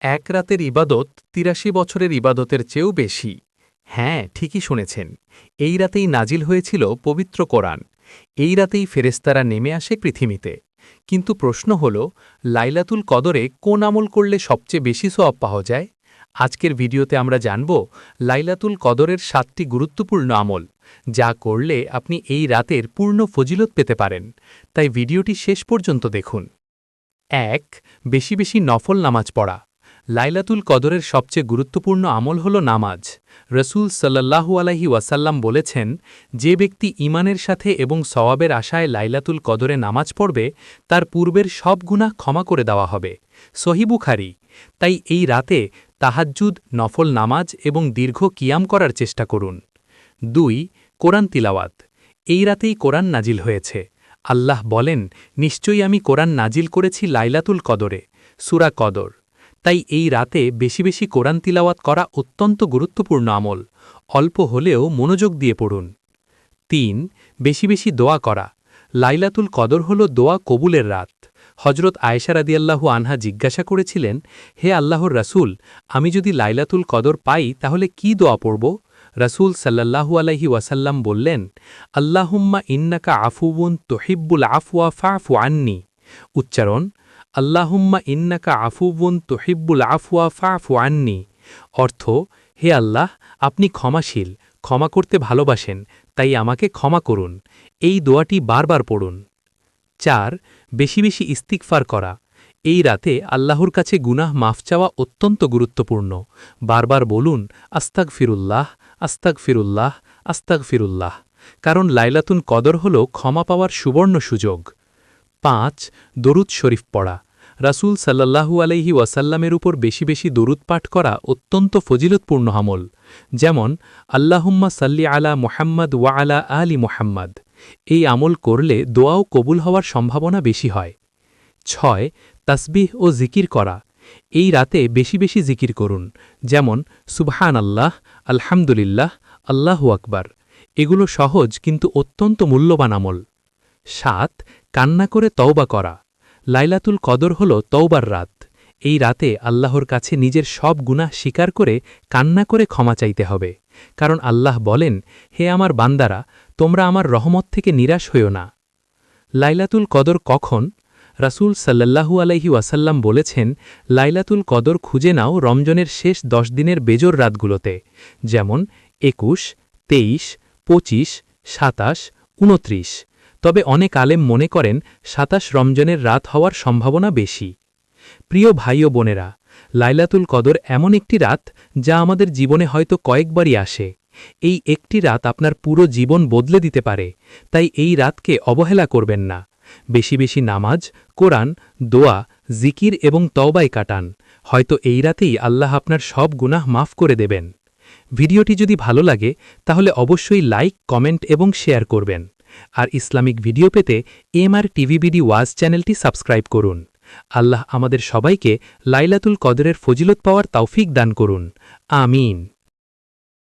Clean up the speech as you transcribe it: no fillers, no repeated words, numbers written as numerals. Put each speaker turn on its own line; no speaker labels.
এক রাতের ইবাদত ৮৩ বছরের ইবাদতের চেয়েও বেশি। হ্যাঁ, ঠিকই শুনেছেন। এই রাতেই নাজিল হয়েছিল পবিত্র কোরআন। এই রাতেই ফেরেশতারা নেমে আসে পৃথিবীতে। কিন্তু প্রশ্ন হল, লাইলাতুল কদরে কোন আমল করলে সবচেয়ে বেশি সওয়াব পাওয়া যায়? আজকের ভিডিওতে আমরা জানব লাইলাতুল কদরের ৭টি গুরুত্বপূর্ণ আমল, যা করলে আপনি এই রাতের পূর্ণ ফজিলত পেতে পারেন। তাই ভিডিওটি শেষ পর্যন্ত দেখুন। ১. বেশি বেশি নফল নামাজ পড়া। লাইলাতুল কদরের সবচেয়ে গুরুত্বপূর্ণ আমল হল নামাজ। রসুল সাল্লাল্লাহু আলাইহি ওয়াসাল্লাম বলেছেন, যে ব্যক্তি ঈমানের সাথে এবং সওয়াবের আশায় লাইলাতুল কদরে নামাজ পড়বে, তার পূর্বের সব গুনাহ ক্ষমা করে দেওয়া হবে। সহিহ বুখারী। তাই এই রাতে তাহাজ্জুদ, নফল নামাজ এবং দীর্ঘ কিয়াম করার চেষ্টা করুন। ২. কোরআন তিলাওয়াত। এই রাতেই কোরআন নাজিল হয়েছে। আল্লাহ বলেন, নিশ্চয়ই আমি কোরআন নাজিল করেছি লাইলাতুল কদরে। সূরা কদর। তাই এই রাতে বেশি বেশি কোরআন তিলাওয়াত করা অত্যন্ত গুরুত্বপূর্ণ আমল। অল্প হলেও মনোযোগ দিয়ে পড়ুন। ৩. বেশি বেশি দোয়া করা। লাইলাতুল কদর হল দোয়া কবুলের রাত। হজরত আয়েশা রাদিয়াল্লাহু আনহা জিজ্ঞাসা করেছিলেন, হে আল্লাহর রাসূল, আমি যদি লাইলাতুল কদর পাই তাহলে কি দোয়া পড়ব? রাসূল সাল্লাল্লাহু আলাইহি ওয়াসাল্লাম বললেন, আল্লাহুম্মা ইন্নাকা আফুউন তুহিব্বুল আফওয়া ফা'ফু আন্নি। উচ্চারণ, আল্লাহুম্মা ইন্নাকা আফুউন তুহিব্বুল আফওয়া ফা'ফু আন্নি। অর্থ, হে আল্লাহ, আপনি ক্ষমাশীল, ক্ষমা করতে ভালোবাসেন, তাই আমাকে ক্ষমা করুন। এই দোয়াটি বারবার পড়ুন। ৪. বেশি বেশি ইস্তিগফার করা। এই রাতে আল্লাহর কাছে গুনাহ মাফ চাওয়া অত্যন্ত গুরুত্বপূর্ণ। বারবার বলুন, আস্তাগফিরুল্লাহ, আস্তাগফিরুল্লাহ, আস্তাগফিরুল্লাহ। কারণ লাইলাতুল কদর হল ক্ষমা পাওয়ার সুবর্ণ সুযোগ। ৫. দরুদ শরীফ পড়া। রাসূল সাল্লাল্লাহু আলাইহি ওয়াসাল্লামের উপর বেশি বেশি দরুদ পাঠ করা অত্যন্ত ফজিলতপূর্ণ আমল। যেমন, আল্লাহুম্মা সাল্লি আলা মুহাম্মাদ ওয়া আলা আলি মুহাম্মাদ। এই আমল করলে দোয়াও কবুল হওয়ার সম্ভাবনা বেশি হয়। ৬. তাসবিহ ও জিকির করা। এই রাতে বেশি বেশি জিকির করুন। যেমন, সুবহানাল্লাহ, আলহামদুলিল্লাহ, আল্লাহু আকবার। এগুলো সহজ কিন্তু অত্যন্ত মূল্যবান আমল। ৭. কান্না করে তওবা করা। লাইলাতুল কদর হল তওবার রাত। এই রাতে আল্লাহর কাছে নিজের সব গুনাহ স্বীকার করে কান্না করে ক্ষমা চাইতে হবে। কারণ আল্লাহ বলেন, হে আমার বান্দারা, তোমরা আমার রহমত থেকে নিরাশ হইও না। লাইলাতুল কদর কখন? রাসূল সাল্লাল্লাহু আলাইহি ওয়াসাল্লাম বলেছেন, লাইলাতুল কদর খুঁজে নাও রমজানের শেষ ১০ দিনের বেজোর রাতগুলোতে, যেমন ২১, ২৩, ২৫, ২৭, ২৯। তবে অনেক আলেম মনে করেন ২৭ রমজানের রাত হওয়ার সম্ভাবনা বেশি। প্রিয় ভাই ও বোনেরা, লাইলাতুল কদর এমন একটি রাত যা আমাদের জীবনে হয়তো কয়েকবারই আসে। এই একটি রাত আপনার পুরো জীবন বদলে দিতে পারে। তাই এই রাতকে অবহেলা করবেন না। বেশি বেশি নামাজ, কোরআন, দোয়া, জিকির এবং তওবায় কাটান। হয়তো এই রাতেই আল্লাহ আপনার সব গুনাহ মাফ করে দেবেন। ভিডিওটি যদি ভালো লাগে তাহলে অবশ্যই লাইক, কমেন্ট এবং শেয়ার করবেন। আর ইসলামিক ভিডিও পেতে এমআর টিভিবিডি ওয়াজ চ্যানেলটি সাবস্ক্রাইব করুন। আল্লাহ আমাদের সবাইকে লাইলাতুল কদরের ফজিলত পাওয়ার তৌফিক দান করুন। আমিন।